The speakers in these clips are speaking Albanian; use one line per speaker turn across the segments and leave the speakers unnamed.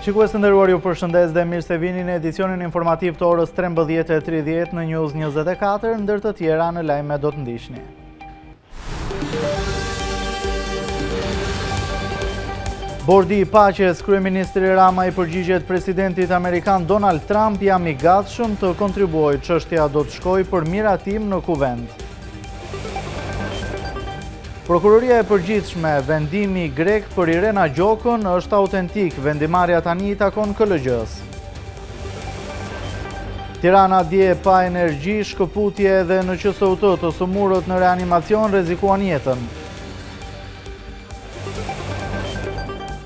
Shikues të nderuar, ju përshëndes dhe mirë se vini në edicionin informativ të orës 13:30 në News 24, ndër të tjera në lajme do të ndiqni. Bordi i Paqes, kryeministri Rama i përgjigjet presidentit amerikan Donald Trump, jam i gatshëm të kontribuoj, çështja do të shkojë për miratim në kuvend. Prokuroria e përgjithshme, vendimi grek për Irena Gjokën është autentik, vendimarrja tani i takon KLG-s. Tirana dje pa energji, shkëputje edhe në QSUT, të sëmurët në reanimacion rrezikuan jetën.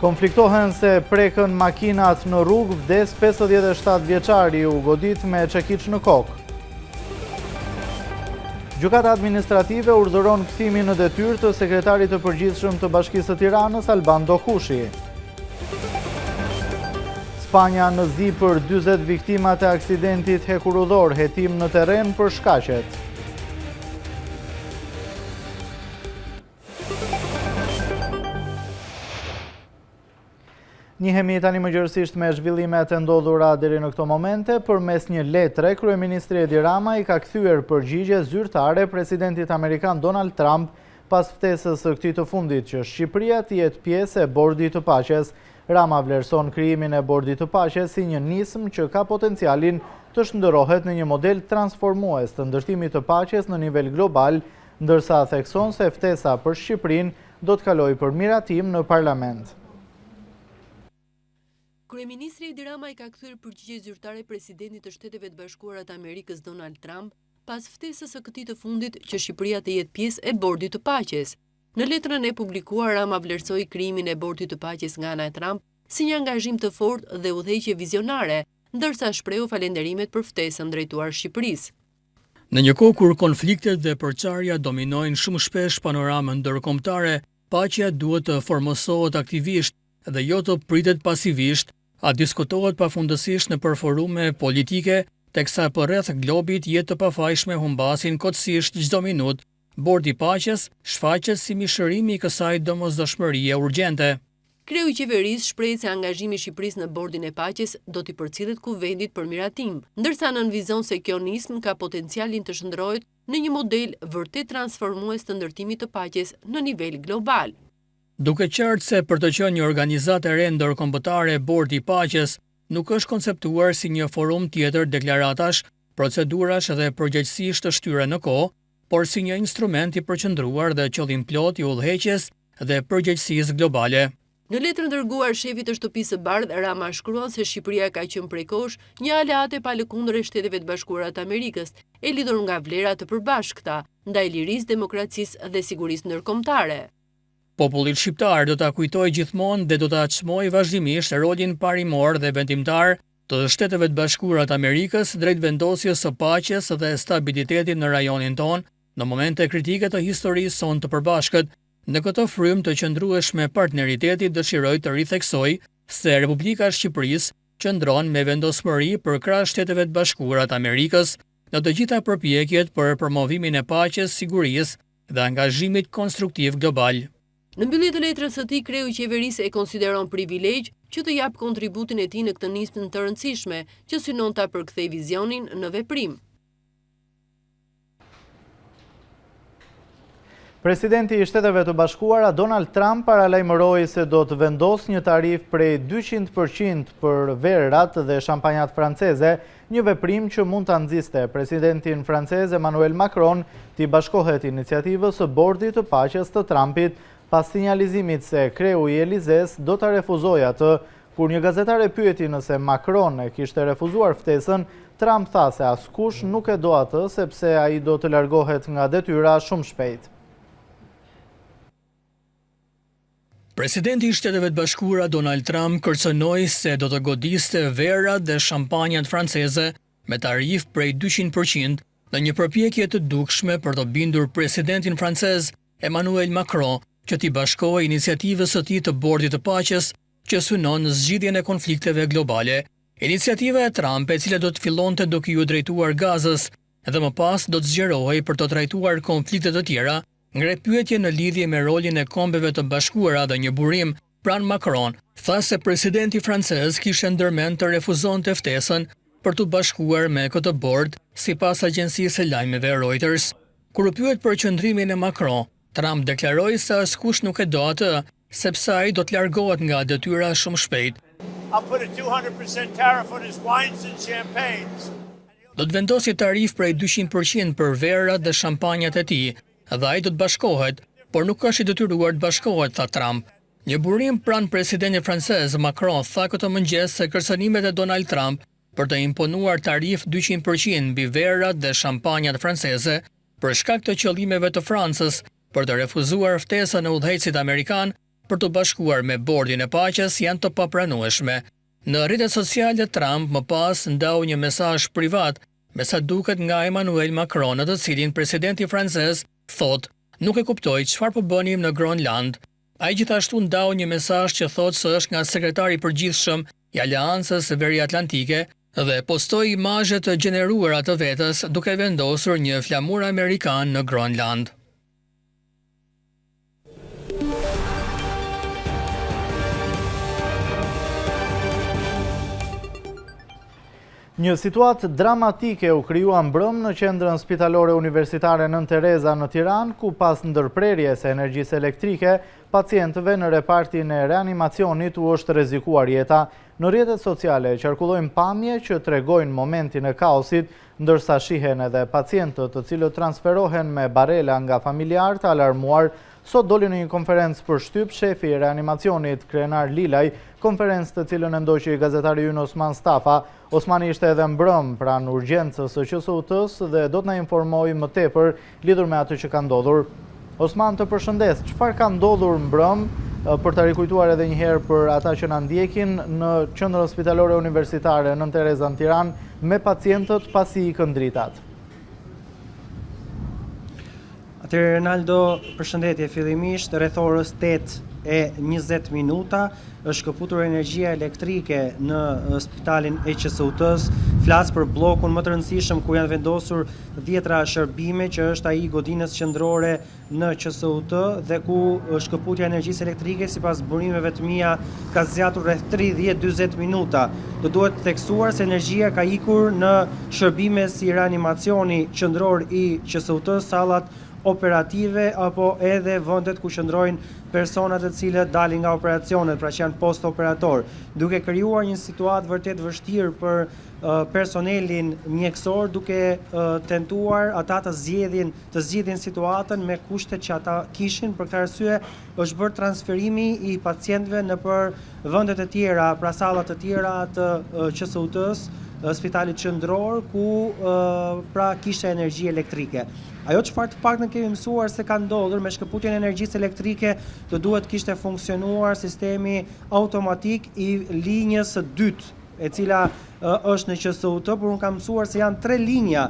Konfliktohen se prekën makinat në rrugë, vdes 57 vjeçari, u godit me çekiç në kokë. Gjykata administrative urdhëron kthimin në detyrë të sekretarit të përgjithshëm të Bashkisë së Tiranës, Alban Dokushi. Spanja në zi për 40 viktimat e aksidentit hekurudhor, hetim në terren për shkaqet. Njihemi tani më gjërësisht me zhvillimet e ndodhura deri në këto momente. Përmes një letre, kryeministri Edi Rama i ka kthyer përgjigje zyrtare presidentit amerikan Donald Trump pas ftesës së këtij të fundit që Shqipëria të jetë pjesë e Bordit të Paqes. Rama vlerëson krijimin e Bordit të Paqes si një nismë që ka potencialin të shndërrohet në një model transformues të ndërtimit të paqes në nivel global, ndërsa thekson se ftesa për Shqipërinë do të kalojë për miratim në parlament.
Kryeministri Edi Rama i ka kthyer përgjigje zyrtare presidentit të Shteteve të Bashkuara të Amerikës Donald Trump pas ftesës së këtij të fundit që Shqipëria të jetë pjesë e Bordit të Paqes. Në letrën e publikuar, Rama vlerësoi krijimin e Bordit të Paqes nga ana e Trump si një angazhim të fortë dhe udhëheqje vizionare, ndërsa shprehu falënderimet për ftesën drejtuar Shqipërisë.
Në një kohë kur konfliktet dhe përçarja dominojnë shumë shpesh panoramën ndërkombëtare, paqja duhet të formosohet aktivisht dhe jo të pritet pasivisht, a diskutohet pafundësisht në forume politike, teksa për rreth globit jetë të pafajshme humbasin kotësisht çdo minutë. Bordi i Paqes shfaqet si mishërimi i kësaj domosdoshmërie urgjente.
Kreu i qeverisë shpreh se angazhimi i Shqipërisë në Bordin e Paqes do t'i përcjellet kuvendit për miratim, ndërsa nënvizon se kjo nismë ka potencialin të shndërrohet në një model vërtet transformues të ndërtimit të paqes në nivel global.
Duke qartë se për të qenë një organizatë e re ndërkombëtare, Bordi i Paqes nuk është konceptuar si një forum tjetër deklaratash, procedurash dhe përgjegjësish të shtyra në kohë, por si një instrument i përqendruar dhe qëllim plot i udhëheqjes dhe përgjegjësisë globale.
Në letrën dërguar shefit të Shtëpisë së Bardhë, Rama shkruan se Shqipëria ka qenë prej kohësh një aleate pa lëkundër e Shteteve të Bashkuara të Amerikës, e lidhur nga vlera të përbashkëta ndaj lirisë, demokracisë dhe sigurisë ndërkombëtare.
Popullit shqiptar do ta kujtojë gjithmonë dhe do ta çmojë vazhdimisht rolin parimor dhe vendimtar të Shteteve të Bashkuara të Amerikës drejt vendosjes së paqes dhe stabilitetit në rajonin tonë në momente kritike të historisë sonë të përbashkët. Në këtë frymë të qëndrueshme partneriteti dëshiroj të ritheksoj se Republika e Shqipërisë qëndron me vendosmëri përkrah Shteteve të Bashkuara të Amerikës në të gjitha përpjekjet për promovimin e paqes, sigurisë dhe angazhimit konstruktiv global.
Në mbyllje të letrës së tij, kreu i qeverisë e konsideron privilegj që të jap kontributin e tij në këtë nismë të rëndësishme që synon ta përkthejë vizionin në veprim.
Presidenti i Shteteve të Bashkuara Donald Trump paralajmëroi se do të vendosë një tarif prej 200% për verrat dhe shampanjat franceze, një veprim që mund ta nxiste presidentin francez Emmanuel Macron t'i bashkohet iniciativës së Bordit të Paqes të Trumpit, pas sinjalizimit se kreu i Elizes do ta refuzojë atë. Kur një gazetar e pyeti nëse Macron e kishte refuzuar ftesën, Trump tha se askush nuk e do atë sepse ai do të largohet nga detyra shumë shpejt.
Presidenti i Shteteve të Bashkuara Donald Trump kërcënoi se do të godiste verrat dhe shampanjat franceze me tarif prej 200% në një përpjekje të dukshme për të bindur presidentin francez Emmanuel Macron që t'i bashkohej iniciativës së tij të Bordit të Paqes që synon në zgjidhjen e konflikteve globale. Iniciativa e Trump, e cila do të fillonte duke u drejtuar Gazës dhe më pas do të zgjerohej për të trajtuar konflikte të tjera, ngre pyetje në lidhje me rolin e Kombeve të Bashkuara dhe një burim pranë Macron, tha se presidenti francez kishte ndërmend të refuzonte ftesën për të bashkuar me këtë bord, sipas agjencisë së lajmeve Reuters. Kur u pyet për qëndrimin e Macron, Trump deklaroi se askush nuk e do atë, sepse ai do të largohet nga detyra shumë shpejt.
I'll put a 200% tariff on his wines and champagnes.
Do të vendosë tarif prej 200% për verrat dhe shampanjat e tij, dhe ai do të bashkohet, por nuk është i detyruar të bashkohet, tha Trump. Një burim pranë presidentit francez Macron tha këtë mëngjes se kërcënimet e Donald Trump për të imponuar tarif 200% mbi verrat dhe shampanjat franceze për shkak të qëllimeve të Francës për të refuzuar ftesën e udhëheqësit amerikan për të bashkuar me bordin e paqes janë të papranueshme. Në rrjetet sociale Trump më pas ndau një mesazh privat me sa duket nga Emmanuel Macron, në të cilin presidenti francez thot: "Nuk e kuptoj çfarë po bënim në Groenland." Ai gjithashtu ndau një mesazh që thotë se është nga sekretari i përgjithshëm i Aleancës Veriatlantike dhe postoi imazhe të gjeneruara të vetes duke vendosur një flamur amerikan në Groenland.
Një situatë dramatike u krijua mbrëm në qendrën spitalore universitare Nën Tereza në Tiranë, ku pas ndërprerjes së energjisë elektrike, pacientëve në repartin e reanimacionit u është rrezikuar jeta. Në rrjetet sociale qarkullojnë pamje që tregojnë momentin e kaosit, ndërsa shihen edhe pacientët të cilët transferohen me barela nga familjarë të alarmuar. Sot doli në një konferencë për shtyp shefi i reanimacionit Krenar Lilaj, konferencë të cilën e ndoqi gazetari ynë Osman Stafa. Osmani ishte edhe mbrëm pranë urgjencës së QSUT-s dhe do të na informojë më tepër lidhur me atë që ka ndodhur. Osman, të përshëndes, çfarë ka ndodhur mbrëm për ta rikujtuar edhe një herë për ata që na ndjekin në qendrën spitalore universitare Nën Tereza në Tiranë me pacientët pasi i këndritat.
Atëherë Ronaldo, përshëndetje, fillimisht rreth orës 8:20 minuta është shkëputur energjia elektrike në spitalin e QSUT-s. Flas për bllokun më të rëndësishëm ku janë vendosur 10 shërbime, që është ai i godinës qendrore në QSUT dhe ku shkëputja e energjisë elektrike sipas burimeve të mia ka zgjatur rreth 30-40 minuta. Do duhet të theksuar se energjia ka ikur në shërbime si reanimacioni qendror i QSUT-s, sallat operative apo edhe vendet ku qëndrojnë personat të cilët dalin nga operacionet, pra që janë post-operator, duke krijuar një situatë vërtet vështirë për personelin mjekësor, duke tentuar ata të zgjidhin situatën me kushtet që ata kishin. Për këtë arsye është bërë transferimi i pacientëve në për vendet e tjera, pra sallat të tjera të QSUT-s, spitalit qendror, ku pra kishte energji elektrike. Ajo çfarë të paktën kemi mësuar se ka ndodhur me shkëputjen e energjisë elektrike, do duhet kishte funksionuar sistemi automatik i linjës së dytë, e cila është në QSUT, por unë kam mësuar se janë 3 linja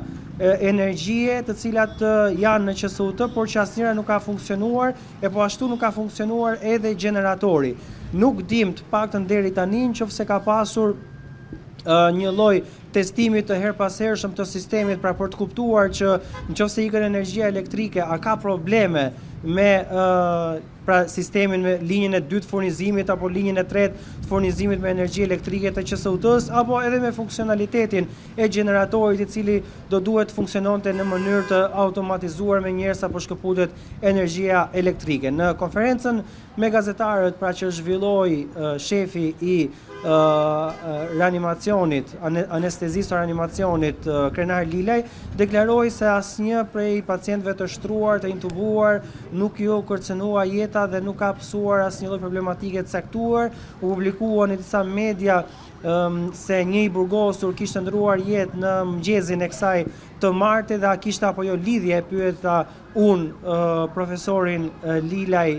energjie të cilat janë në QSUT, por që asnjëra nuk ka funksionuar, e po ashtu nuk ka funksionuar edhe gjeneratori. Nuk dim të paktën deri tani nëse ka pasur një lloj testimi të herpashershëm të sistemit, pra për të kuptuar që nëse ikën energjia elektrike, a ka probleme me pra sistemin me linjën e dytë furnizimit apo linjën e tretë të furnizimit me energji elektrike të QSUT-s, apo edhe me funksionalitetin e gjeneratorit, i cili do duhet funksiononte në mënyrë të automatizuar me njerëz apo shkëputet energjia elektrike. Në konferencën me gazetarët, pra që zhvilloi shefi i reanimacionit, anestezistë reanimacionit Krenar Lilaj, deklaroi se asnjë prej pacientëve të shtruar, të intubuar, nuk ju kërcënua jeta dhe nuk ka pësuar asnjë lloj problematike të caktuar. U publikuan në disa media se një i burgosur kishte ndruar jetë në mëngjesin e kësaj të martë dhe a kishte apo jo lidhje, pyeta unë profesorin Lilaj,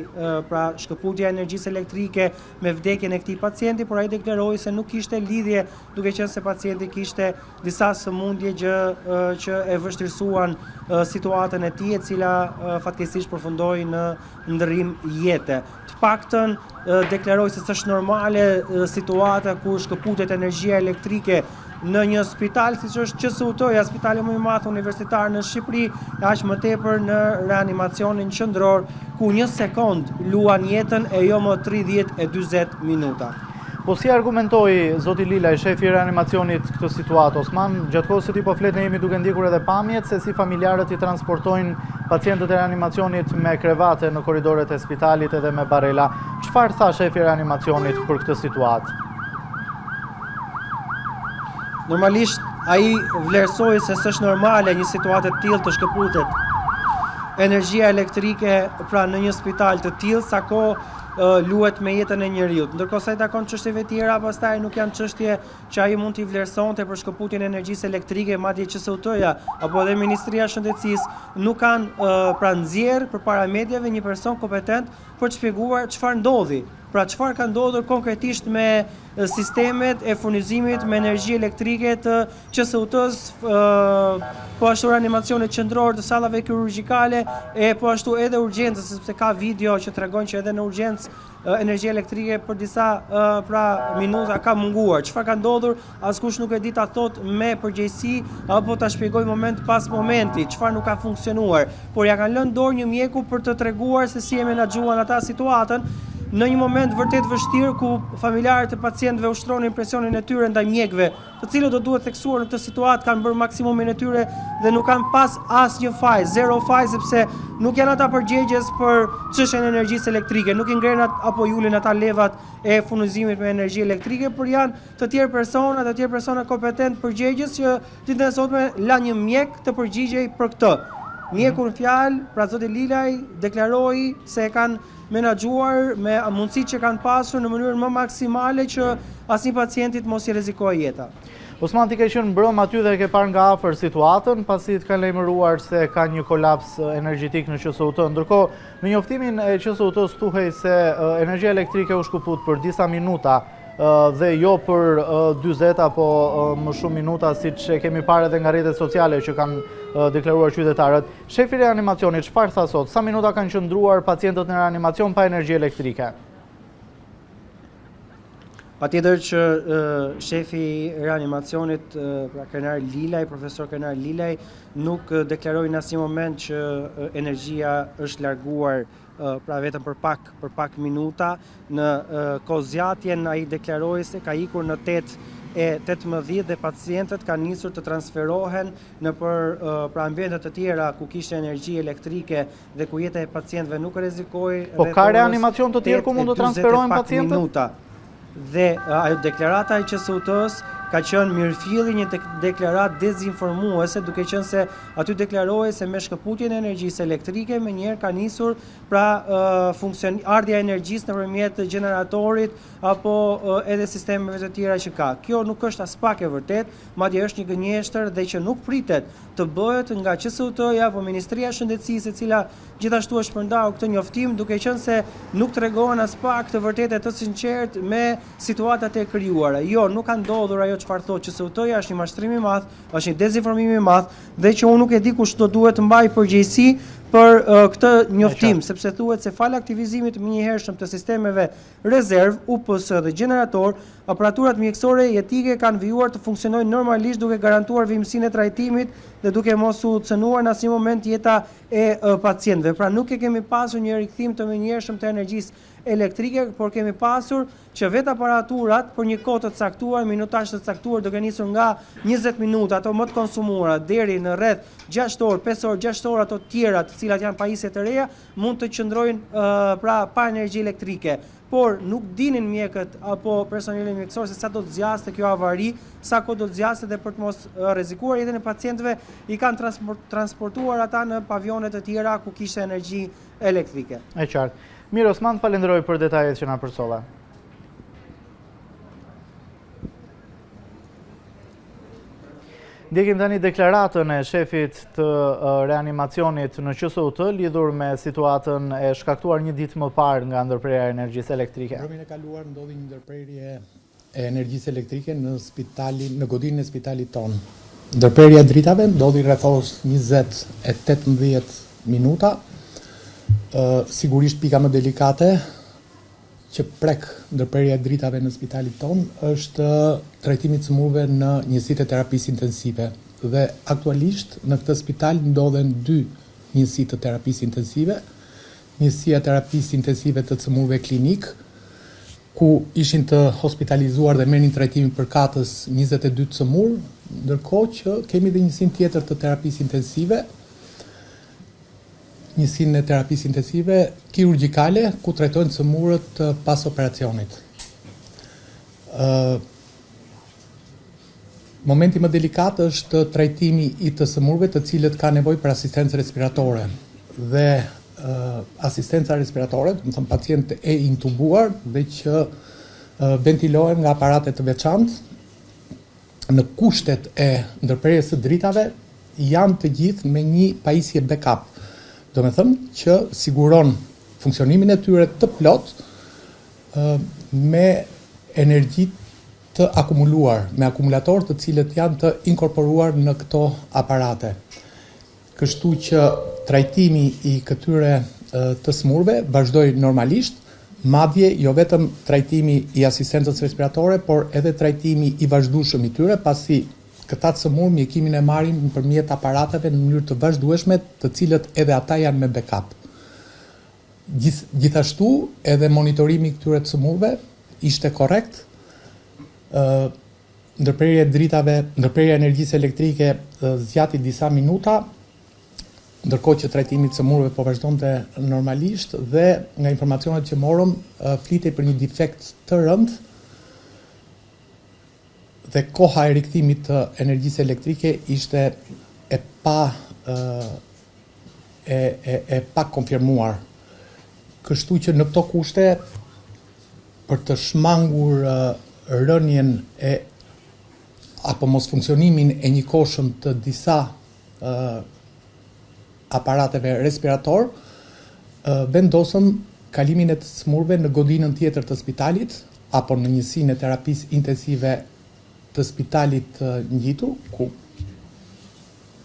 pra shkëputja e energjisë elektrike me vdekjen e këtij pacienti, por ai deklaroi se nuk kishte lidhje, duke qenë se pacienti kishte disa sëmundje që e vështirësuan situatën e tij, e cila fatkeqësisht përfundoi në ndërrim jete. Të paktën deklaroi se është normale situata ku shkëputet energjia elektrike në një spital siç është QSUT-ja, spitali më i madh universitar në Shqipëri, aq më tepër në reanimacionin qendror, ku një sekond luan jetën e jo më 30-40 minuta.
Po si argumentoi zoti Lilaj, shefi i reanimacionit, këtë situatë, Osman, gjatë kohës së tij po flet ne jemi duke ndjekur edhe pamjet se si familjarët i transportojnë pacientët e reanimacionit me krevate në korridoret e spitalit edhe me barela. Çfarë tha shefi i reanimacionit për këtë situatë?
Normalisht ai vlerësoi se s'është normale një situatë e tillë të shkëputet energjia elektrike pra në një spital të tillë, sa kohë luhet me jetën e njeriut. Ndërkohë sa i takon çështjeve tjera, pastaj nuk janë çështje që ai mund t'i vlerësonte për shkëputjen e energjisë elektrike, madje QSUT-ja apo edhe Ministria e Shëndetësisë nuk kanë pra nxjerr përpara medjave një person kompetent për të shpjeguar çfarë ndodhi. Pra çfarë ka ndodhur konkretisht me sistemet e furnizimit me energji elektrike të QSUT-s, po ashtu reanimacionit qendror të sallave kirurgjikale e po ashtu edhe urgjencës, sepse ka video që tregojnë që edhe në urgjencë energjia elektrike për disa minuta ka munguar. Çfarë ka ndodhur, askush nuk e di ta thot me përgjegjësi apo ta shpjegoj moment pas momenti, çfarë nuk ka funksionuar, por ja kanë lënë dorë një mjeku për të treguar se si e menaxhuan ata situatën. Në një moment vërtet vështirë ku familjarët e pacientëve ushtronin presionin e tyre ndaj mjekëve, të cilët do duhet theksuar në këtë situatë kanë bërë maksimumin e tyre dhe nuk kanë pas asnjë faj, zero faj, sepse nuk janë ata përgjegjës për çështjen e energjisë elektrike, nuk i ngren apo julin ata levat e furnizimit me energji elektrike, por janë të tjerë persona kompetent përgjegjës që ditën e sotme la një mjek të përgjigjej për këtë. Mjeku në fjalë, pra zoti Lilaj deklaroi se e kanë menaxhuar me mundësitë që kanë pasur në mënyrë më maksimale që asnjë pacientit mos i rrezikojë jeta.
Osman, ti ke qenë mbrëm aty dhe ke parë nga afër situatën, pasi të kanë lajmëruar se ka një kolaps energjetik në QSUT. Ndërkohë, në njoftimin e QSUT-s thuhej se energjia elektrike u shkëput për disa minuta dhe jo për 40 apo më shumë minuta, siç e kemi parë edhe nga rrjetet sociale që kanë deklaruar qytetarët. Shefi i reanimacionit çfarë tha sot? Sa minuta kanë qëndruar pacientët në reanimacion pa energji elektrike?
Patjetër që shefi i reanimacionit, pra krenar Lilaj, profesor krenar Lilaj, nuk deklaroi në asnjë moment që energjia është larguar pra vetëm për pak minuta. Në kozjatjen ai deklaroi se ka ikur në 8:18 dhe pacientët kanë nisur të transferohen në pra ambiente të tjera ku kishte energji elektrike dhe ku jeta e pacientëve nuk rrezikoi.
Po ka reanimacion të tjerë ku mund të transferohen pacientët?
Dhe ajo deklarata e QSUT-s ka qenë mirëfilli një deklaratë dezinformuese, duke qenë se aty deklarohej se me shkëputjen e energjisë elektrike menjëherë ka nisur pra ardhja e energjisë nëpërmjet gjeneratorit apo edhe sistemeve të tjera që ka. Kjo nuk është as pak e vërtet, madje është një gënjeshtër dhe që nuk pritet të bëhet nga QSUT-ja apo Ministria e Shëndetësisë, e cila gjithashtu është shpërndarë këtë njoftim, duke qenë se nuk tregon as pak të vërtetë të sinqertë me situatat e krijuara. Jo, nuk ka ndodhur ajo çfarë thotë QSUT-ja, është një mashtrim i madh, është një dezinformim i madh dhe që unë nuk e di kush do duhet të mbajë përgjegjësi për këtë njoftim, sepse thuhet se fal aktivizimit më njëhershëm të sistemeve rezerv, UPS dhe gjenerator, aparaturat mjekësore jetike kanë vijuar të funksionojnë normalisht duke garantuar vimësinë e trajtimit dhe duke mos u cënuar në asnjë moment jeta e pacientëve. Pra nuk e kemi pasur një rikthim të menjëhershëm të energjisë elektrike, por kemi pasur që vetë aparaturat për një kohë të caktuar, minutazh të caktuar, duke nisur nga 20 minuta ato më të konsumuara deri në rreth 6 orë, 5 orë, 6 orë ato tjera, të cilat janë pajisje të reja, mund të qëndrojnë pra pa energji elektrike. Por nuk dinin mjekët apo personeli mjekësor se sa do të zgjaste kjo avari, sa kohë do të zgjaste dhe për të mos rrezikuar jetën e pacientëve, i kanë transportuar ata në pavione të tjera ku kishte energji elektrike.
E qartë. Mirë, Osman, falenderoj për detajet që na përsolla. Ndjekim tani deklaratën e shefit të reanimacionit në QSUT lidhur me situatën e shkaktuar një ditë më parë nga ndërprerja e energjisë elektrike.
Mbrëmjen e kaluar ndodhi një ndërprerje e energjisë elektrike në godinë e spitalit tonë. Ndërprerja e dritave ndodhi rreth orës 20:18 minuta. Sigurisht pika më delikate që prek ndërprerja e dritave në spitalit ton është trajtimi i cëmurëve në njësitë e terapisë intensive. Dhe aktualisht në këtë spital ndodhen 2 njësi të terapisë intensive, njësia terapisë intensive të cëmurëve klinik, ku ishin të hospitalizuar dhe merrnin trajtimin përkatës 22 cëmurë, ndërkohë që kemi dhe njësin tjetër të terapisë intensive, njësinë e terapisë intensive kirurgjikale, ku trajtojnë cëmurët pas operacionit. Momenti më delikat është trajtimi i të cëmurëve të cilët ka nevojë për asistencë respiratore. Dhe asistenca respiratore, do të thënë pacient e intubuar dhe që ventilohen nga aparate të veçantë në kushtet e ndërprerjes së dritave janë të gjithë me një pajisje backup. Do me thënë që siguron funksionimin e tyre të plot me energji të akumuluar, me akumulator të cilët janë të inkorporuar në këto aparate. Kështu që trajtimi i këtyre të smurve vazhdoi normalisht, madje jo vetëm trajtimi i asistencës respiratore, por edhe trajtimi i vazhdueshëm i tyre, pasi këta cëmurë mjekimin e marrin nëpërmjet aparateve në mënyrë të vazhdueshme, të cilët edhe ata janë me backup. Gjithashtu, edhe monitorimi i këtyre cëmurëve ishte korrekt. Ndërprerja e dritave, ndërprerja e energjisë elektrike zgjati disa minuta, ndërkohë që trajtimi i cëmurëve po vazhdonte normalisht dhe nga informacionet që morëm flitej për një defekt të rëndë dhe koha e rikthimit të energjisë elektrike ishte e pa konfirmuar. Kështu që në këto kushte, për të shmangur rënien apo mos funksionimin e njëkohshëm të disa aparateve respirator, vendosëm kalimin e të smurëve në godinën tjetër të spitalit apo në njësinë e terapisë intensive të spitalit ngjitur, ku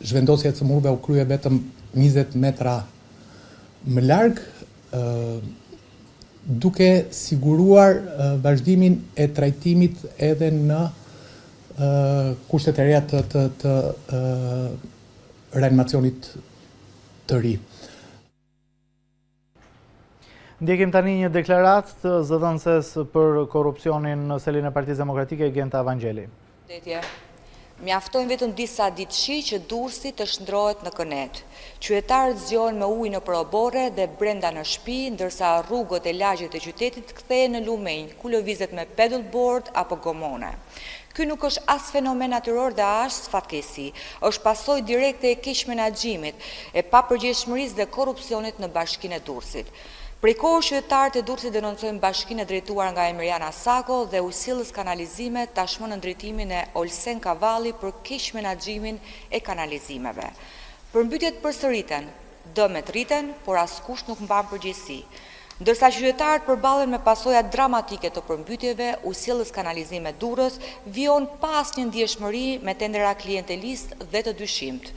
zhvendosja e cëmurëve u krye vetëm 20 metra më larg, duke siguruar vazhdimin e trajtimit edhe në kushtet e reja të reanimacionit të ri.
Ndjekim tani një deklaratë të zëdhënëses për korrupsionin në selin e Partisë Demokratike, Genta Vangeli.
Mjaftojnë vetëm disa ditëshi që Durrësi të shndrohet në Kënet. Qytetarët zgjohen me ujë në probore dhe brenda në shtëpi, ndërsa rrugët e lagjet e qytetit kthehen në lumenj, ku lëvizet me pedalboard apo gomone. Ky nuk është as fenomen natyror dhe as fatkeqësi, është pasojë direkte e keq menaxhimit, e papërgjegjshmërisë dhe korrupsionit në Bashkinë e Durrësit. Prej kohësh qytetarët e Durrësit denoncojnë bashkinë e drejtuar nga Emiriana Sako dhe ujësillës kanalizime tashmë në drejtimin e Olsen Kavalli për keq menaxhimin e kanalizimeve. Përmbytjet përsëriten, dëmet rriten, por askush nuk mban përgjegjësi. Ndërsa qytetarët përballen me pasoja dramatike të përmbytjeve, ujësillës kanalizime Durrës vijon pa asnjë ndjeshmëri me tendera klientelist dhe të dyshimt.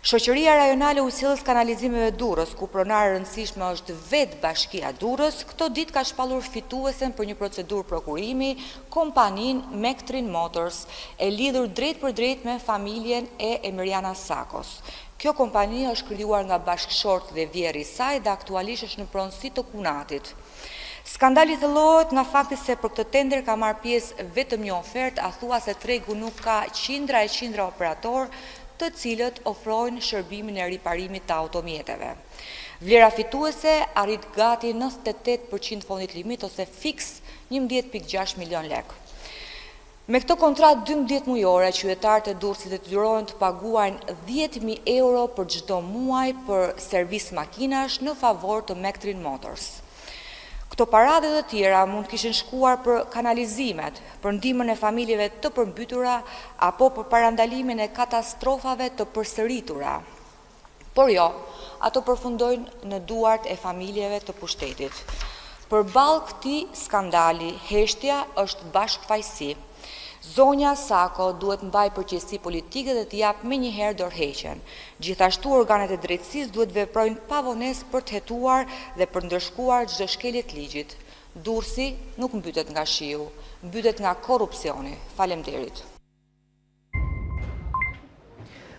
Shoqëria rajonale e ujësillës kanalizimeve Durrës, ku pronare rëndësishme është vetë Bashkia Durrës, këto ditë ka shpallur fituesen për një procedurë prokurimi kompaninë Mektrin Motors, e lidhur drejt për drejt me familjen e Emiriana Sakos. Kjo kompani është krijuar nga bashkëshortë dhe vjerri i saj dhe aktualisht është në pronësi të Kunatit. Skandali thellohet nga fakti se për këtë tender ka marrë pjesë vetëm një ofertë, athuase tregu nuk ka qindra e qindra operator të cilët ofrojnë shërbimin e riparimit të automjeteve. Vlera fituese arrit gati 98% fondit limit ose fiks 11.6 milion lek. Me këto kontratë 12 mujore, qytetarët e Durrësit detyrohen të paguajnë 10.000 euro për çdo muaj për servis makinash në favor të Mektrin Motors. Këto para dhe të tjera mund kishin shkuar për kanalizimet, për ndihmën e familjeve të përmbytura apo për parandalimin e katastrofave të përsëritura. Por jo, ato përfundojnë në duart e familjeve të pushtetit. Përballë këtij skandali, heshtja është bashkëfaqësi. Zonja Sako duhet mbaj përgjegjësi politike dhe të japë menjëherë dorëheqjen. Gjithashtu organet e drejtësisë duhet veprojnë pa vonesë për të hetuar dhe për ndërshkuar çdo shkelje të ligjit. Durrësi nuk mbytet nga shiu, mbytet nga korrupsioni. Faleminderit.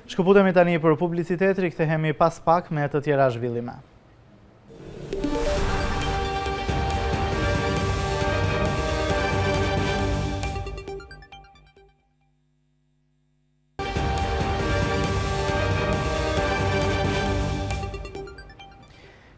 Shkëputemi tani për publicitet, rikthehemi pas pak me të tjera zhvillime.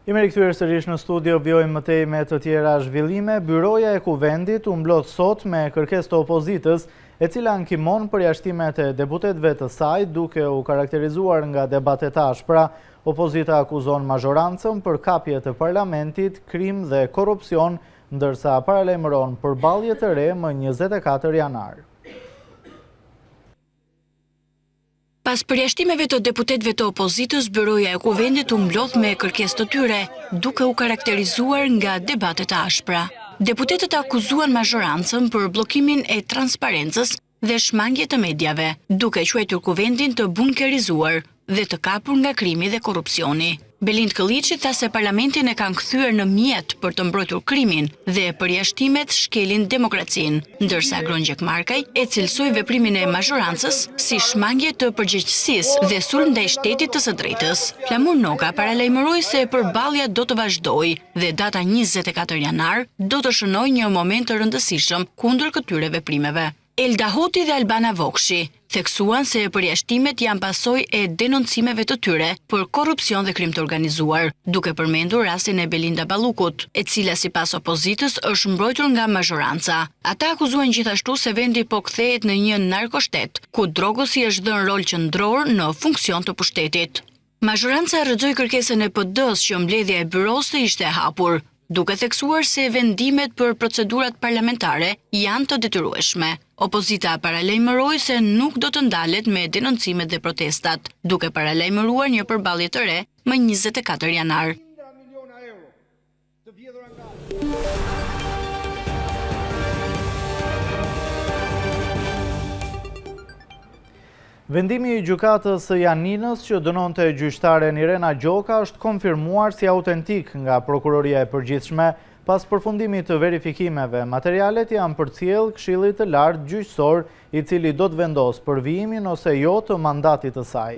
Jemi rikthyer sërish në studio, vjojmë mëtej me të tjera zhvillime. Byroja e Kuvendit u mblodh sot me kërkesë të opozitës, e cila ankimon përjashtimet e deputetëve të saj, duke u karakterizuar nga debatet ashpra. Opozita akuzon mazhorancën për kapje të parlamentit, krim dhe korrupsion, ndërsa paralajmëron përballje të re më 24 janar.
Pas përjashtimeve të deputetëve të opozitës, Byroja e Kuvendit u mblodh me kërkesë të tyre, duke u karakterizuar nga debatet ashpra. Deputetët akuzuan mazhorancën për bllokimin e transparencës dhe shmangje të mediave, duke quajtur Kuvendin të bunkerizuar dhe të kapur nga krimi dhe korrupsioni. Belind Këlliçi tha se parlamentin e kanë kthyer në mjet për të mbrojtur krimin dhe përjashtimet shkelin demokracinë, ndërsa Grongjek Markaj e cilsoi veprimin e mazhorancës si shmangje të përgjegjësisë dhe sulm ndaj shtetit të së drejtës. Flamur Noka paralajmëroi se përballja do të vazhdojë dhe data 24 janar do të shënojë një moment të rëndësishëm kundër këtyre veprimeve. Elda Hoti dhe Albana Vokshi theksuan se përjashtimet janë pasojë e denoncimeve të tyre për korrupsion dhe krim të organizuar, duke përmendur rastin e Belinda Ballukut, e cila sipas opozitës është mbrojtur nga mazhoranca. Ata akuzuan gjithashtu se vendi po kthehet në një narkoshtet, ku drogosi është dhënë rol qendror në funksion të pushtetit. Mazhoranca rrëzoi kërkesën e PD-s që mbledhja e byros të ishte e hapur, duke theksuar se vendimet për procedurat parlamentare janë të detyrueshme. Opozita paralajmëroi se nuk do të ndalet me denoncimet dhe protestat, duke paralajmëruar një përballje të re më 24 janar.
Vendimi i gjykatës së Janinës që dënonte gjyqtaren Irena Gjoka është konfirmuar si autentik nga prokuroria e përgjithshme. Pas përfundimit të verifikimeve, materialet janë përcjell Këshillit të Lartë Gjyqësor, i cili do të vendos përvijimin ose jo të mandatit të saj.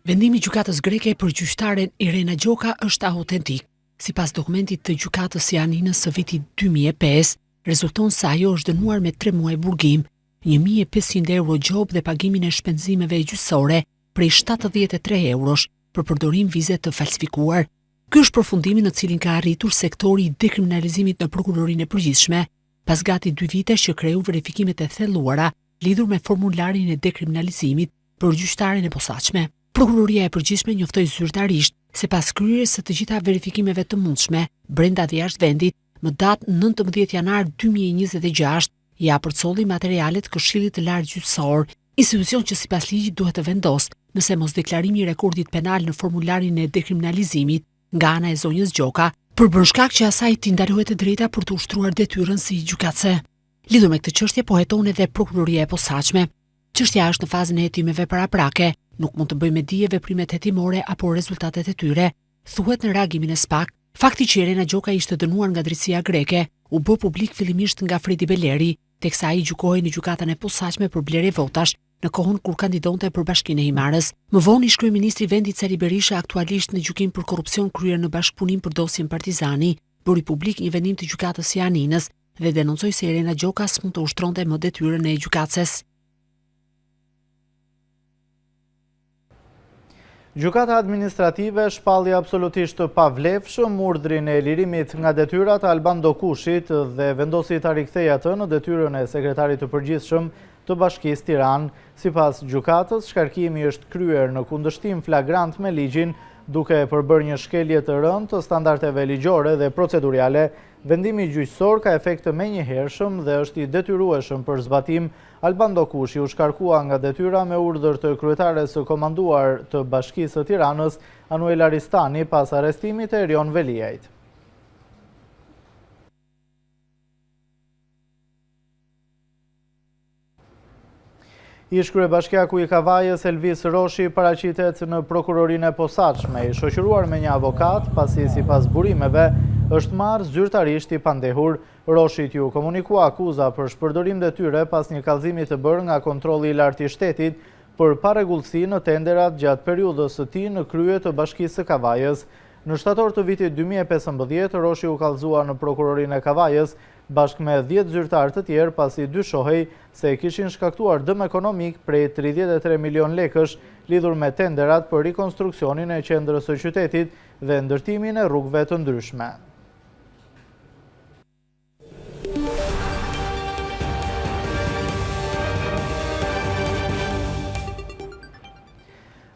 Vendimi i gjykatës greke për gjyqtaren Irena Gjoka është autentik. Sipas dokumentit të gjykatës së Janinës së vitit 2005, rezulton se ajo është dënuar me 3 muaj burgim, 1.500 euro gjob dhe pagimin e shpenzimeve gjyqësore prej 73 eurosh për përdorim vize të falsifikuar. Ky është përfundimi në cilin ka arritur sektori i dekriminalizimit në prokurorinë e përgjithshme, pas gati 2 vitesh që kreu verifikimet e thelluara lidhur me formularin e dekriminalizimit për gjyqtaren e posaçme. Prokuroria e përgjithshme njoftoi zyrtarisht se pas kryerjes së të gjitha verifikimeve të mundshme brenda dhe jashtë vendit, më datë 19 janar 2026, ja përcolli materialet Këshillit të Lartë Gjyqësor, institucion që sipas ligjit duhet të vendosë nëse mos deklarimi i rekordit penal në formularin e dekriminalizimit nga ana e zonjës Gjoka, për bërë shkak që asaj t'i ndalohet e drejta për të ushtruar detyrën si gjykatëse. Lidhur me këtë çështje po heton edhe prokuroria e posaçme. Çështja është në fazën e hetimeve paraprake, nuk mund të bëjë me dije veprimet hetimore apo rezultatet e tyre, thuhet në reagimin e SPAK. Fakti që Irena Gjoka ishte dënuar nga drejtësia greke u bë publik fillimisht nga Fredi Beleri, teksa ai gjykohej në gjykatën e posaçme për blerje votash në kohën kur kandidonte për Bashkinë e Himarës. Më vonë ish kryeministri i vendit Sali Berisha, aktualisht në gjykim për korrupsion kryer në bashkëpunim për dosjen Partizani, bëri publik një vendim të gjykatës së Janinës dhe denoncoi se Irena Gjoka s'mund të ushtronte më detyrën e gjykatëses.
Gjykata administrative shpalli absolutisht të pavlefshëm urdhrin e lirimit nga detyrat Alban Dokushit dhe vendosi ta rikthejë atë në detyrën e sekretarit të përgjithshëm të Bashkisë Tiranë. Sipas gjykatës, shkarkimi është kryer në kundërshtim flagrant me ligjin, duke përbërë një shkelje të rëndë të standardeve ligjore dhe procedurale. Vendimi gjyqësor ka efekt të menjëhershëm dhe është i detyrueshëm për zbatim. Alban Dokushi u shkarkua nga detyra me urdhër të kryetares së komanduar të Bashkisë së Tiranës, Anuela Ristani, pas arrestimit e Erion Veliajt. Ish kryebashkiaku i Kavajës Elvis Roshi paraqitet në prokurorinë e posaçme, i shoqëruar me një avokat, pasi sipas burimeve është marrë zyrtarisht i pandehur. Roshit ju komunikua akuza për shpërdorim detyre pas një kallëzimi të bërë nga kontrolli i lartë i shtetit për parregullsi në tenderat gjatë periudhës së tij në krye të Bashkisë së Kavajës. Në shtator të vitit 2015, Roshi u kallëzua në prokurorinë e Kavajës bashkë me 10 zyrtarë të tjerë pasi dyshohej se kishin shkaktuar dëm ekonomik prej 33 milion lekësh lidhur me tenderat për rikonstruksionin e qendrës së qytetit dhe ndërtimin e rrugëve të ndryshme.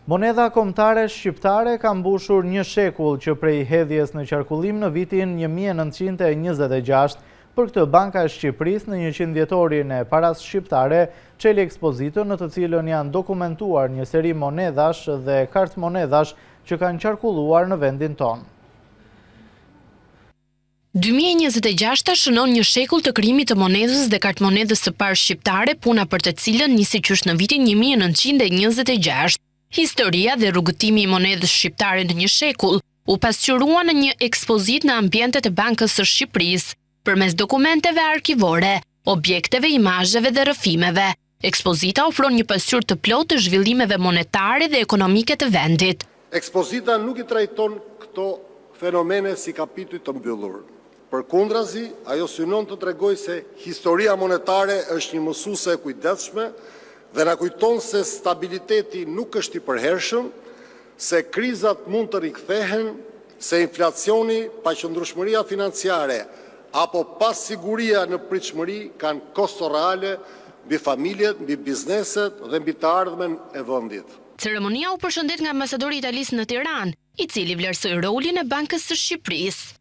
Monedha kombëtare shqiptare ka mbushur një shekull që prej hedhjes në qarkullim në vitin 1926. Për këtë Banka e Shqipërisë në 100 vjetorin e parasë shqiptare çeli ekspozitën në të cilën janë dokumentuar një seri monedhash dhe kartë monedhash që kanë qarkulluar në vendin tonë.
2026 shënon një shekull të krijimit të monedhës dhe kartmonedhës së parë shqiptare, puna për të cilën nisi qysh në vitin 1926. Historia dhe rrugëtimi i monedhës shqiptare në një shekull u pasqyrua në një ekspozitë në ambientet e Bankës së Shqipërisë, përmes dokumenteve arkivore, objekteve, imazheve dhe rrëfimeve. Ekspozita ofron një pasqyrë të plotë të zhvillimeve monetare dhe ekonomike të vendit.
Ekspozita nuk i trajton këto fenomene si kapitull të mbyllur. Përkundrazi, ajo synon të tregojë se historia monetare është një mësuese e kujdesshme dhe na kujton se stabiliteti nuk është i përhershëm, se krizat mund të rikthehen, se inflacioni, paqëndrueshmëria financiare apo pasiguria në pritshmëri kanë kosto reale mbi familjet, mbi bizneset dhe mbi të ardhmen e vendit.
Ceremonia u përshëndet nga ambasadori italisë në Tiranë, i cili vlerësoi rolin e Bankës së Shqipërisë.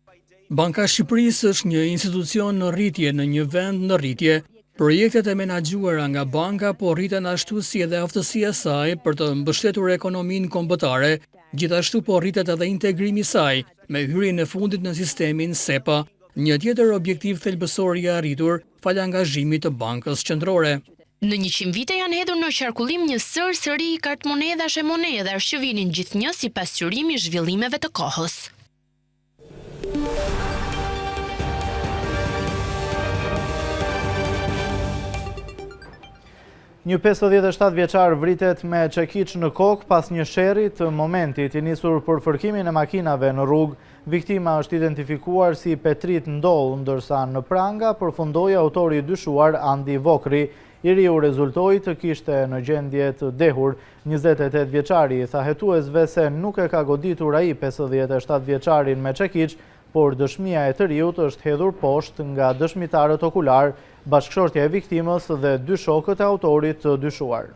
Banka e Shqipërisë është një institucion në rritje në një vend në rritje. Projektet e menaxhuara nga banka po rriten ashtu si edhe aftësia e saj për të mbështetur ekonominë kombëtare, gjithashtu po rritet edhe integrimi i saj me hyrjen e fundit në sistemin SEPA, një tjetër objektiv thelbësor i arritur fal angazhimit të Bankës Qendrore.
Në 100 vite janë hedhur në qarkullim një sëri kartmonedhash e monedhash që vinin gjithnjë si pasqyrim i zhvillimeve të kohës.
Një 57 vjeçar vritet me çekiç në kokë pas një sherri të momentit i nisur për fërkimin e makinave në rrugë. Viktima është identifikuar si Petrit Ndoll, ndërsa në pranga përfundoi autori i dyshuar Andi Vokri. I riu rezultoi të kishte në gjendje të dehur. 28 vjeçari tha hetuesve se nuk e ka goditur ai 57 vjeçarin me çekiç, por dëshmia e të riut është hedhur poshtë nga dëshmitarët okular, bashkëshortja e viktimës dhe 2 shokët e autorit të dyshuar.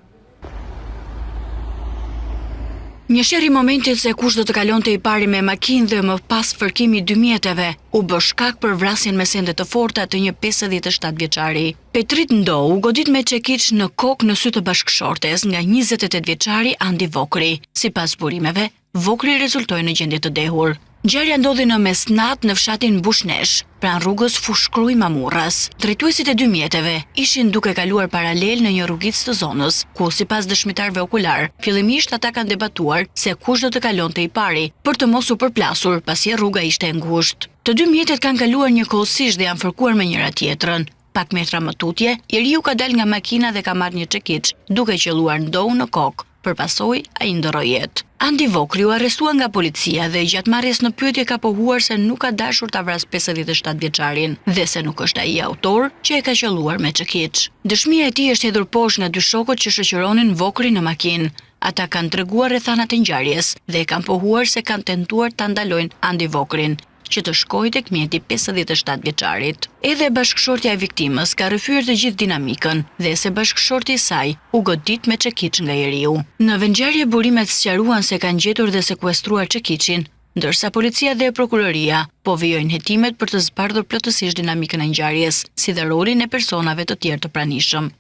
Një sherr i momentit se kush do të kalonte i pari me makinë dhe më pas fërkimi 2 mjeteve, u bë shkak për vrasjen me sende të forta të një 57 vjeçari. Petrit Ndoll u godit me çekiç në kokë në sy të bashkëshortes nga 28 vjeçari Andi Vokri. Sipas burimeve, Vokri rezultoi në gjendje të dehur. Ngjarja ndodhi në mesnat në fshatin Bushnesh, pranë rrugës Fushkruj Mamurras. Drejtuesit e 2 mjeteve ishin duke kaluar paralel në një rrugicë të zonës, ku sipas dëshmitarëve okular, fillimisht ata kanë debatuar se kush do të kalonte i pari, për të mos u përplasur pasi rruga ishte e ngushtë. Të 2 mjetet kanë kaluar njëkohësisht dhe janë fërkuar me njëra tjetrën. Pak metra më tutje, i riu ka dalë nga makina dhe ka marrë një çekiç, duke qelluar Ndoll në kokë. Përpasoi ai ndoroi jetë. Andi Vokri u arrestua nga policia dhe gjatë marrjes në pyetje ka pohuar se nuk ka dashur ta vrasë 57 vjeçarin dhe se nuk është ai autor që e ka qelluar me çekiç. Dëshmia e tij është hedhur poshtë nga 2 shokët që shoqëronin Vokrin në makinë. Ata kanë treguar rrethanat e ngjarjes dhe kanë pohuar se kanë tentuar ta ndalojnë Andi Vokrin që të shkojë tek mjeti 57 vjeçarit. Edhe bashkëshortja e viktimës ka rrëfyer të gjithë dinamikën dhe se bashkëshorti i saj u godit me çekiç nga i riu. Në vendngjarje burimet sqaruan se kanë gjetur dhe sekuestruar çekiçin, ndërsa policia dhe prokuroria po vijojnë hetimet për të zbardhur plotësisht dinamikën e ngjarjes, si dhe rolin e personave të tjerë të pranishëm.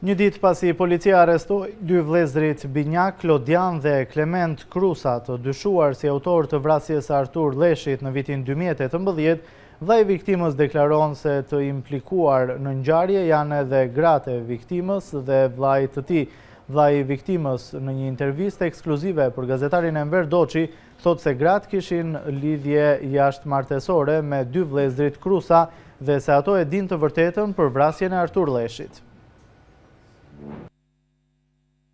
Një ditë pasi policia arrestoi 2 vëllezërit Binjak Klodian dhe Klement Krusa, të dyshuar si autor të vrasjes së Artur Leshit në vitin 2018, Vllai i viktimës deklaron se të implikuar në ngjarje janë edhe gratë e viktimës dhe vllai të tij. Vllai i viktimës në një intervistë ekskluzive për gazetarin Enver Doçi thot se gratë kishin lidhje jashtëmartesore me 2 vëllezërit Krusa dhe se ato e din të vërtetën për vrasjen e Artur Lleshit.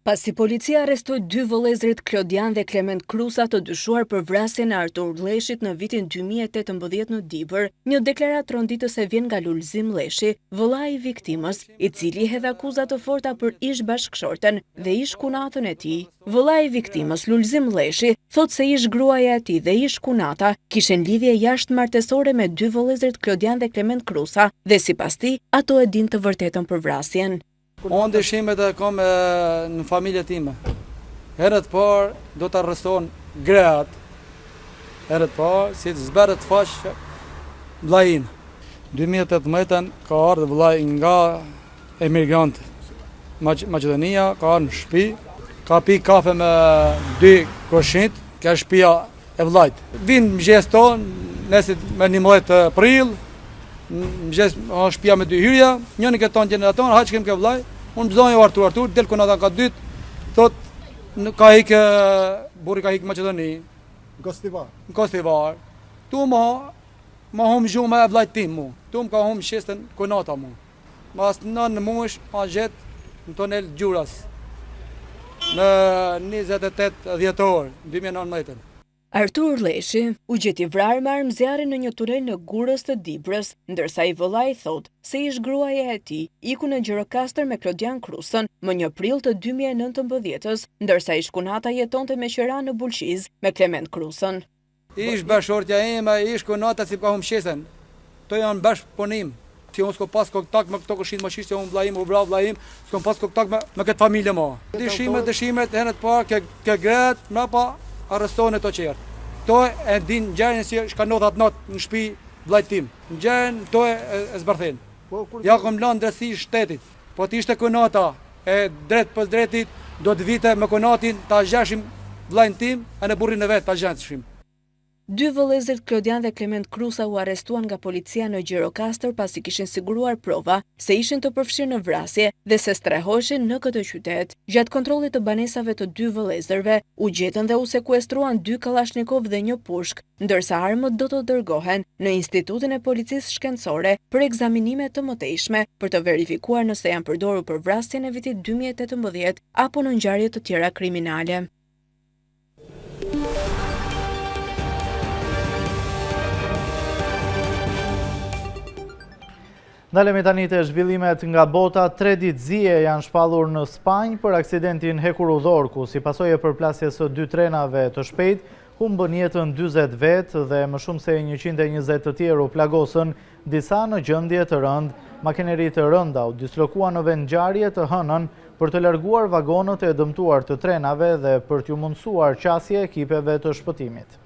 Pasi policia arrestoi 2 vëllezërit Klodian dhe Klement Krusa të dyshuar për vrasjen e Artur Lleshit në vitin 2018 në Dibër, një deklaratë ronditëse vjen nga Lulzim Lleshi, vëllai i viktimës, i cili hedh akuza të forta për ish bashkëshorten dhe ish kunatën e tij. Vëllai i viktimës, Lulzim Lleshi, thot se ish gruaja e tij dhe ish kunata kishin lidhje jashtëmartesore me 2 vëllezërit Klodian dhe Klement Krusa dhe sipas tij ato e din të vërtetën për vrasjen.
Unë dëshimet e kam në familje time. Herët parë do të arreston gratë. Herët parë si të zberët faqë vllajin. 2018 ka ardhur vllai nga emigrant Maqedonia, ka ardhur në shtëpi, ka pi kafe me 2 koshinj, ka shtëpia e vllajt. Vinë mëngjes ton, nesër me 11 prill, mëngjes shtëpia me 2 hyrja, njëri ke tonë gjenerator, haq kem ke vllaj, unë bëzonjë Artur, del konata ka dytë, thot ka hik burri ka hik Maqedoni, në Kostivar. Tu ma hum gjumë e vllajt tim mu, tu më ka hum shestën konata mu. Mas 9 muesh ma gjet në tonel Gjuras, në 28 dhjetor, 2019.
Artur Lleshi u gjeti vrarë me armëzjarre në një tunel në Gurës të Dibrës, ndërsa i vëllai thot se ish gruaja e tij iku në Gjirokastër me Klodian Krusën më 1 prill të 2019-s, ndërsa ish kunata jetonte me qira në Bulqiz me Klement Krusën.
Ish bashortja ime, ish kunata si ka humshesen. To janë bash punim. Si unë s'ko pas kontakt me këto këshit më qishtë, unë vllajim, u bra vllajim, s'ko pas kontakt me këtë familje më. Dëshimet, herët parë, ke gret, mrapa arrestohen e to qertë. To e din ngjarjen si shka ndodhat natë në shtëpi vllajt tim. Ngjarjen to e zbërthen. Ja kom lënë drejtësi shtetit. Po të ishte kunata e drejt pas drejtit, do të vite me kunatin ta gjashim vllajin tim e në burrin e vet ta gjashim.
2 vëllezërit Klodian dhe Klement Krusa u arrestuan nga policia në Gjirokastër pasi kishin siguruar prova se ishin të përfshirë në vrasje dhe se strehoshin në këtë qytet. Gjatë kontrollit të banesave të 2 vëllezërve, u gjetën dhe u sekuestruan 2 Kalashnikov dhe 1 pushk, ndërsa armët do të dërgohen në Institutin e Policisë Shkencore për ekzaminime të mëtejshme për të verifikuar nëse janë përdorur për vrasjen e vitit 2018 apo në ngjarje të tjera kriminale.
Ndalemi tani te zhvillimet nga bota. 3 ditë zije janë shpallur në Spanjë për aksidentin hekurudhor, ku si pasojë e përplasjes së 2 trenave të shpejt, humbën jetën 40 vetë dhe më shumë se 120 të tjerë u plagosën, disa në gjendje të rëndë. Makineri të rënda u dislokua në vend ngjarje të hënën për të larguar vagonët e dëmtuar të trenave dhe për t'u mundësuar qasje ekipeve të shpëtimit.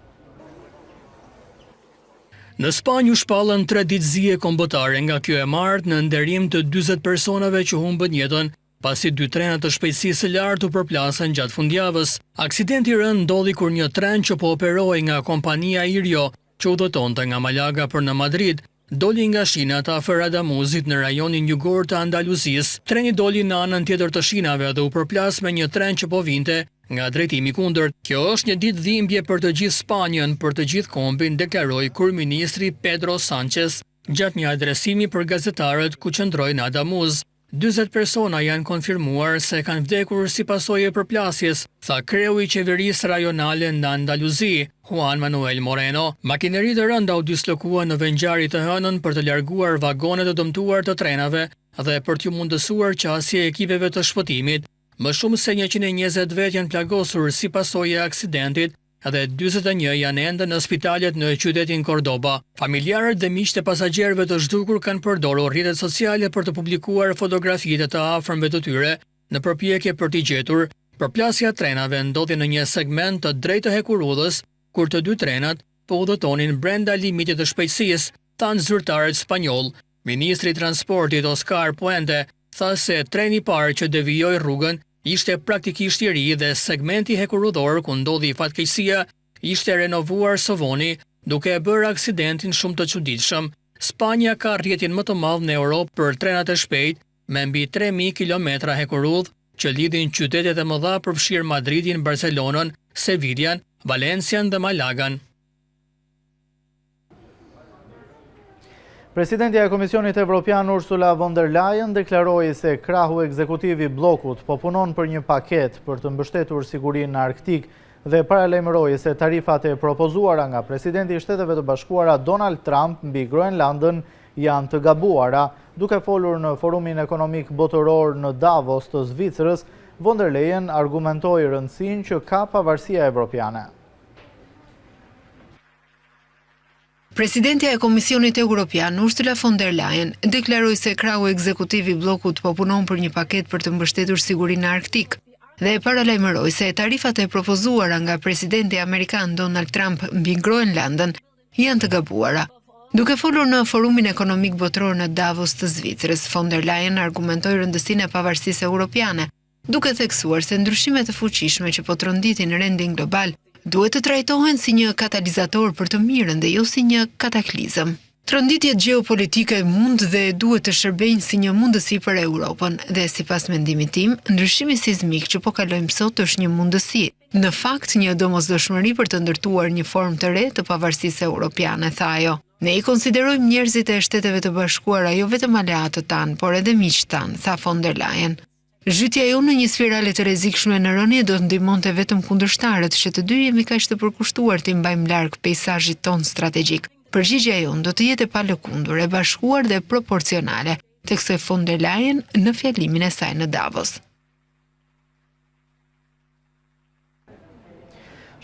Në Spanjë u shpallën 3 ditë zije kombëtare, nga kjo e marrë në nderim të 40 personave që humbën jetën, pasi 2 trena të shpejtësisë së lartë u përplasën gjatë fundjavës. Aksidenti i rënd ndodhi kur një tren që po operoi nga kompania Irio, që udhëtonte nga Malaga për në Madrid, doli nga shinat afër Adamuzit në rajonin jugor të Andaluzisë. Treni doli në anën tjetër të shinave dhe u përplas me një tren që po vinte nga drejtimi kundërt. Kjo është një ditë dhimbje për të gjithë Spanjën, për të gjithë kombin, deklaroi kryeministri Pedro Sánchez gjatë një adresimi për gazetarët ku qëndroi në Adamuz. 40 persona janë konfirmuar se kanë vdekur si pasojë e përplasjes, tha kreu i qeverisë rajonale në Andaluzi, Juan Manuel Moreno. Makineri të rënda u dislokua në vend ngjarje të hënën për të larguar vagonet e dëmtuar të trenave dhe për t'u mundësuar qasje ekipeve të shpëtimit. Më shumë se 120 vetë janë plagosur si pasojë e aksidentit dhe 41 janë ende në spitalet në qytetin Cordoba. Familjarët dhe miqtë e pasagjerëve të zhdukur kanë përdorur rrjetet sociale për të publikuar fotografitë të afërmve të tyre në përpjekje për t'i gjetur. Përplasja trenave ndodhi në një segment të drejtë të hekurudhës, kur të 2 trenat po udhëtonin brenda limitit të shpejtësisë, thanë zyrtarët spanjoll. Ministri i Transportit Oscar Puente tha se treni i parë që devijoi rrugën ishte praktikisht i ri dhe segmenti hekurudhor ku ndodhi fatkeqësia ishte renovuar së voni duke e bërë aksidentin shumë të çuditshëm. Spanja ka rrjetin më të madh në Europë për trenat e shpejt, me mbi 3000 kilometra hekurudh që lidhin qytetet e mëdha përfshirë Madridin, Barcelonën, Seviljan, Valencian dhe Malagan.
Presidentja e Komisionit Evropian Ursula von der Leyen deklaroi se krahu ekzekutiv i bllokut po punon për një paketë për të mbështetur sigurinë arktik dhe paralajmëroi se tarifat e propozuara nga presidenti i Shteteve të Bashkuara Donald Trump mbi Groenlandën janë të gabuara. Duke folur në Forumin Ekonomik Botëror në Davos të Zvicrës, von der Leyen argumentoi rëndësinë që ka pavarësia evropiane.
Presidentja e Komisionit Evropian Ursula von der Leyen deklaroi se krahu ekzekutiv i bllokut po punon për një paketë për të mbështetur sigurinë arktik dhe e paralajmëroi se tarifat e propozuara nga presidenti amerikan Donald Trump mbi Groenlandën janë të gabuara. Duke folur në Forumin Ekonomik Botëror në Davos të Zvicrës, von der Leyen argumentoi rëndësinë e pavarësisë europiane, duke theksuar se ndryshimet e fuqishme që po tronditin rendin global duhet të trajtohen si një katalizator për të mirën dhe jo si një kataklizëm. Tronditjet gjeopolitike mund dhe duhet të shërbejnë si një mundësi për Europën dhe sipas mendimit tim, ndryshimi sismik që po kalojmë sot është një mundësi. Në fakt, një domosdoshmëri për të ndërtuar një formë të re të pavarësisë europiane, tha ajo. Ne i konsiderojmë njerëzit e Shteteve të Bashkuara jo vetëm aleatët tanë, por edhe miqtë tanë, tha von der Leyen. Zhytja jonë në një spirale të rrezikshme në rënje do të ndihmonte vetëm kundërshtarët, që të dy jemi kaq të përkushtuar të mbajmë larg peizazhit ton strategjik. Përgjigjja jonë do të jetë e palëkundur, e bashkuar dhe proporcionale, theksoi von der Leyen në fjalimin e saj në Davos.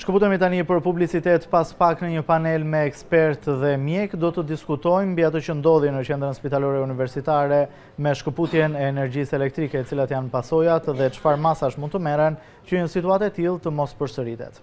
Shkëputemi tani për publicitet, pas pak në një panel me ekspert dhe mjek do të diskutojmë mbi atë që ndodhi në qendrën spitalore universitare me shkëputjen e energjisë elektrike, cilat janë pasojat dhe çfarë masash mund të merren që një situatë e tillë të mos përsëritet.